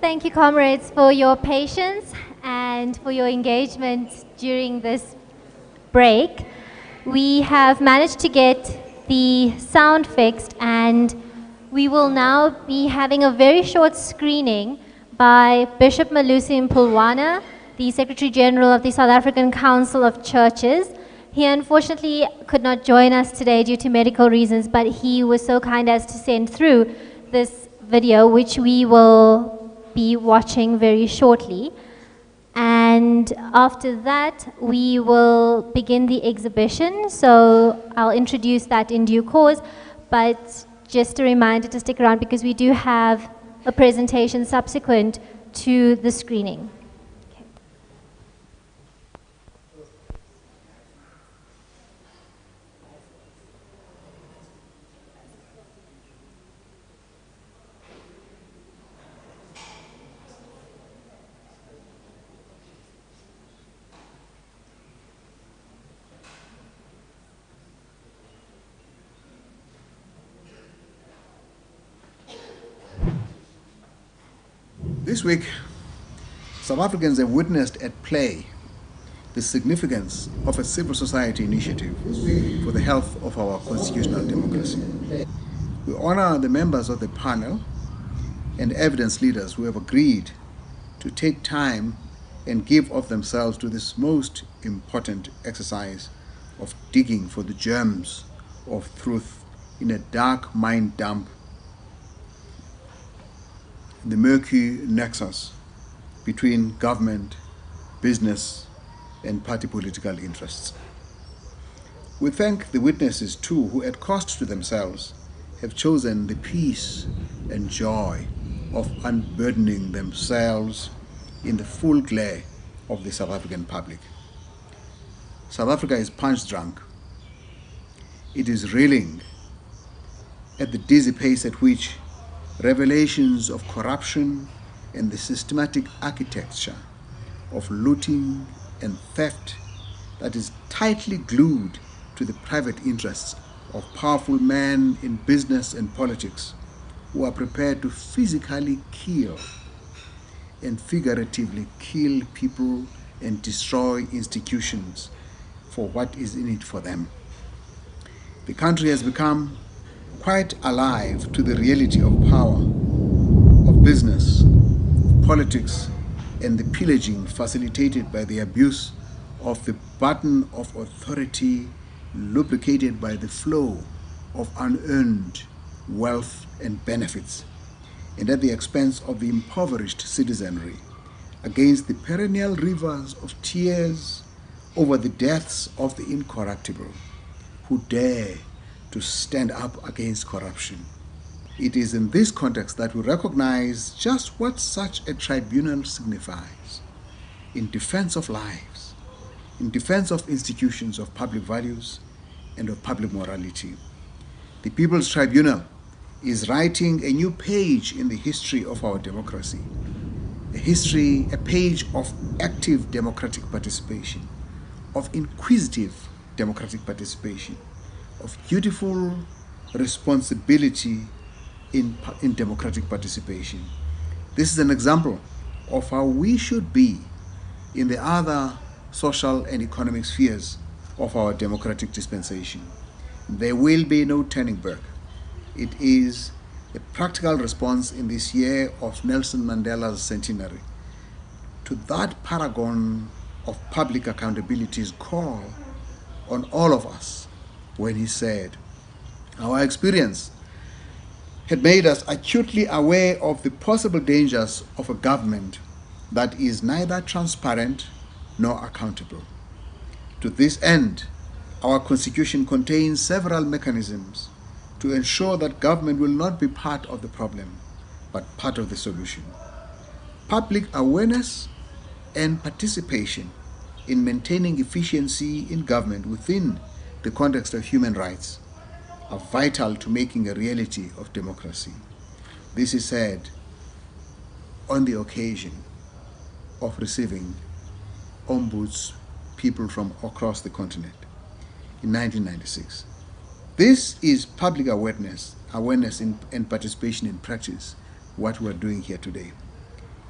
Thank you, comrades, for your patience and for your engagement during this break. We have managed to get the sound fixed, and we will now be having a very short screening by Bishop Malusi Mpulwana, the Secretary General of the South African Council of Churches. He unfortunately could not join us today due to medical reasons, but he was so kind as to send through this video, which we will be watching very shortly. And after that, we will begin the exhibition. So I'll introduce that in due course, but just a reminder to stick around because we do have a presentation subsequent to the screening. This week, South Africans have witnessed at play the significance of a civil society initiative for the health of our constitutional democracy. We honor the members of the panel and evidence leaders who have agreed to take time and give of themselves to this most important exercise of digging for the germs of truth in a dark mind dump, the murky nexus between government, business, and party political interests. We thank the witnesses too who at cost to themselves have chosen the peace and joy of unburdening themselves in the full glare of the South African public. South Africa is punch drunk. It is reeling at the dizzy pace at which revelations of corruption and the systematic architecture of looting and theft that is tightly glued to the private interests of powerful men in business and politics who are prepared to physically kill and figuratively kill people and destroy institutions for what is in it for them. The country has become quite alive to the reality of power, of business, of politics, and the pillaging facilitated by the abuse of the button of authority lubricated by the flow of unearned wealth and benefits, and at the expense of the impoverished citizenry, against the perennial rivers of tears over the deaths of the incorruptible who dare to stand up against corruption. It is in this context that we recognize just what such a tribunal signifies in defense of lives, in defense of institutions of public values and of public morality. The People's Tribunal is writing a new page in the history of our democracy, a page of active democratic participation, of inquisitive democratic participation, of beautiful responsibility in democratic participation. This is an example of how we should be in the other social and economic spheres of our democratic dispensation. There will be no turning back. It is a practical response in this year of Nelson Mandela's centenary to that paragon of public accountability's call on all of us when he said, "Our experience had made us acutely aware of the possible dangers of a government that is neither transparent nor accountable. To this end, our Constitution contains several mechanisms to ensure that government will not be part of the problem, but part of the solution. Public awareness and participation in maintaining efficiency in government within the context of human rights are vital to making a reality of democracy." This is said on the occasion of receiving ombuds people from across the continent in 1996. This is public awareness and participation in practice, what we're doing here today.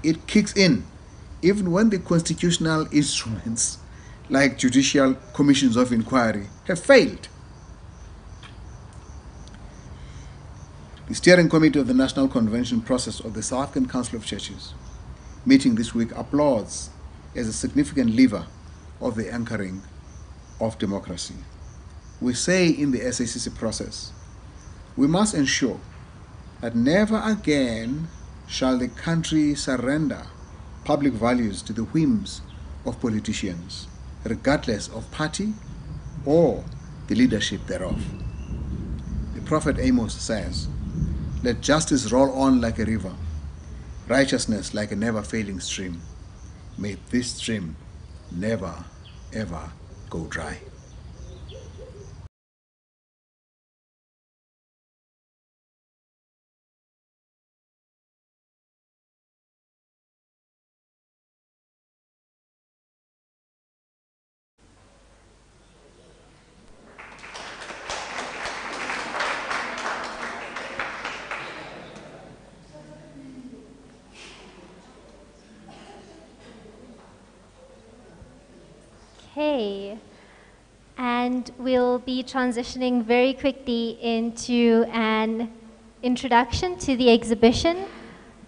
It kicks in even when the constitutional instruments like judicial commissions of inquiry have failed. The steering committee of the National Convention process of the South African Council of Churches, meeting this week, applauds as a significant lever of the anchoring of democracy. We say in the SACC process, we must ensure that never again shall the country surrender public values to the whims of politicians, regardless of party or the leadership thereof. The prophet Amos says, "Let justice roll on like a river, righteousness like a never-failing stream. May this stream never, ever go dry." Okay, and we'll be transitioning very quickly into an introduction to the exhibition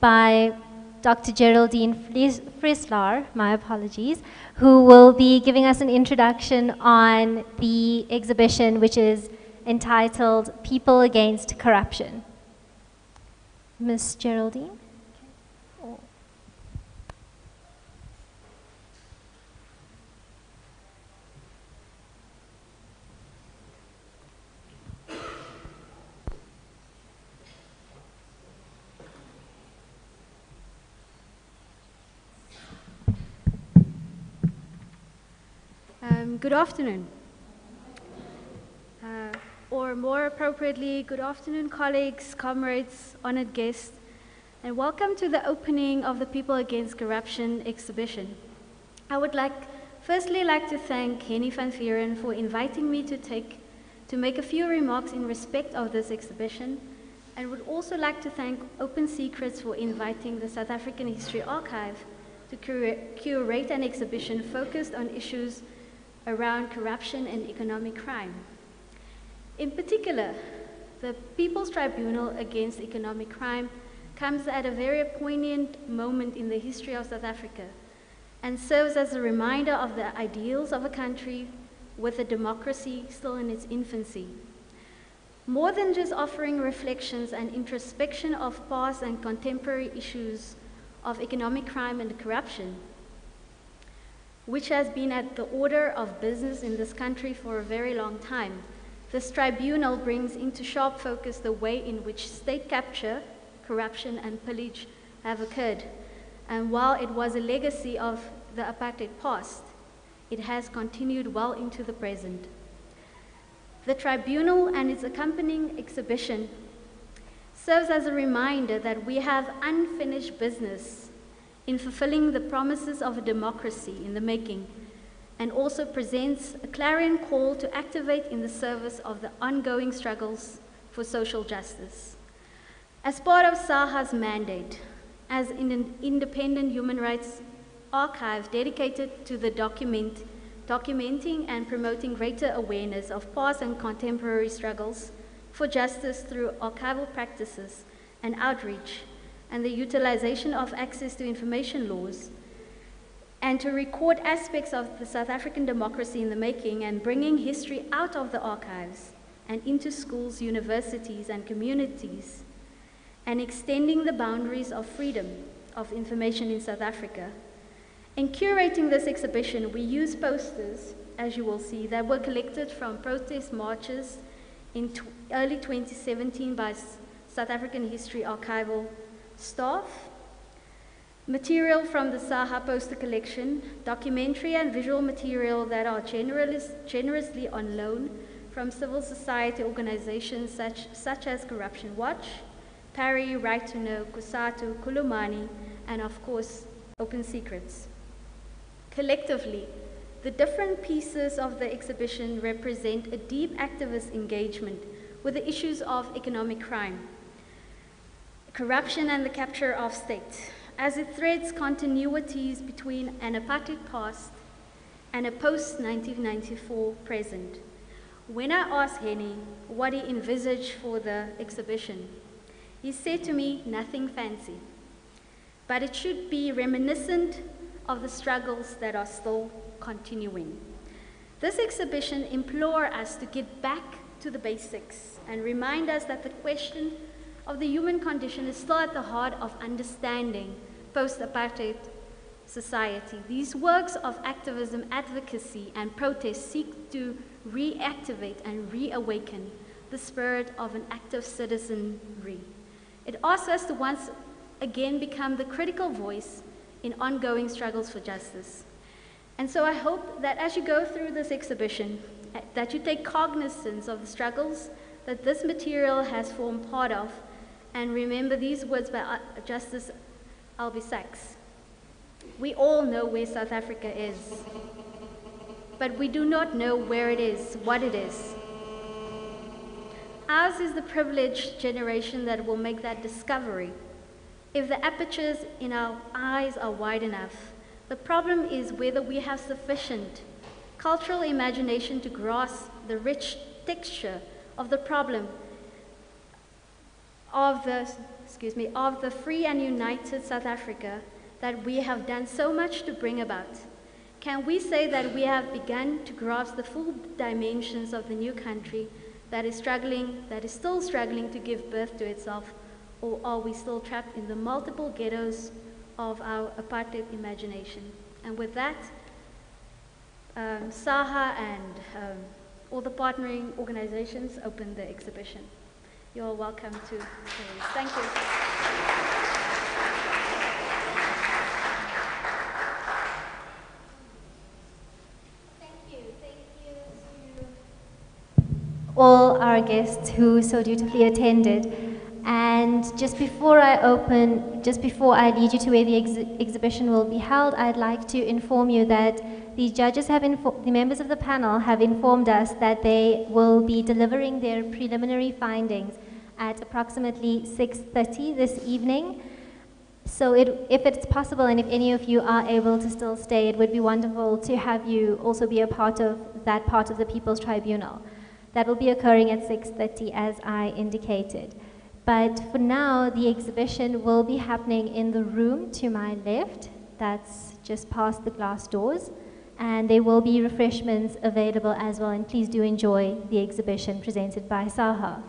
by Dr. Geraldine Frieslar, my apologies, who will be giving us an introduction on the exhibition, which is entitled People Against Corruption. Ms. Geraldine? Good afternoon. Or more appropriately, good afternoon, colleagues, comrades, honored guests, and welcome to the opening of the People Against Corruption exhibition. I would firstly like to thank Henny van Vieren for inviting me to make a few remarks in respect of this exhibition, and would also like to thank Open Secrets for inviting the South African History Archive to curate an exhibition focused on issues around corruption and economic crime. In particular, the People's Tribunal Against Economic Crime comes at a very poignant moment in the history of South Africa and serves as a reminder of the ideals of a country with a democracy still in its infancy. More than just offering reflections and introspection of past and contemporary issues of economic crime and corruption, which has been at the order of business in this country for a very long time, this tribunal brings into sharp focus the way in which state capture, corruption, and pillage have occurred. And while it was a legacy of the apartheid past, it has continued well into the present. The tribunal and its accompanying exhibition serves as a reminder that we have unfinished business in fulfilling the promises of a democracy in the making, and also presents a clarion call to activate in the service of the ongoing struggles for social justice. As part of SAHA's mandate, as an independent human rights archive dedicated to the documenting and promoting greater awareness of past and contemporary struggles for justice through archival practices and outreach, and the utilization of access to information laws, and to record aspects of the South African democracy in the making and bringing history out of the archives and into schools, universities, and communities, and extending the boundaries of freedom of information in South Africa. In curating this exhibition, we use posters, as you will see, that were collected from protest marches in early 2017 by South African History Archival staff, material from the SAHA poster collection, documentary and visual material that are generously on loan from civil society organizations such as Corruption Watch, PARI, Right to Know, COSATU, Kulumani, and of course, Open Secrets. Collectively, the different pieces of the exhibition represent a deep activist engagement with the issues of economic crime, corruption, and the capture of state, as it threads continuities between an apartheid past and a post-1994 present. When I asked Henny what he envisaged for the exhibition, he said to me, nothing fancy, but it should be reminiscent of the struggles that are still continuing. This exhibition implores us to get back to the basics and remind us that the question of the human condition is still at the heart of understanding post-apartheid society. These works of activism, advocacy, and protest seek to reactivate and reawaken the spirit of an active citizenry. It asks us to once again become the critical voice in ongoing struggles for justice. And so I hope that as you go through this exhibition, that you take cognizance of the struggles that this material has formed part of, and remember these words by Justice Albie Sachs. We all know where South Africa is, but we do not know where it is, what it is. Ours is the privileged generation that will make that discovery. If the apertures in our eyes are wide enough, the problem is whether we have sufficient cultural imagination to grasp the rich texture of the problem of the free and united South Africa that we have done so much to bring about. Can we say that we have begun to grasp the full dimensions of the new country that is still struggling to give birth to itself, or are we still trapped in the multiple ghettos of our apartheid imagination? And with that, SAHA and all the partnering organizations open the exhibition. You're welcome to please. Thank you. Thank you to all our guests who so dutifully attended. And just before I lead you to where the exhibition will be held, I'd like to inform you that the judges the members of the panel have informed us that they will be delivering their preliminary findings at approximately 6:30 this evening. So if it's possible, and if any of you are able to still stay, it would be wonderful to have you also be a part of that part of the People's Tribunal. That will be occurring at 6:30, as I indicated. But for now, the exhibition will be happening in the room to my left. That's just past the glass doors. And there will be refreshments available as well. And please do enjoy the exhibition presented by SAHA.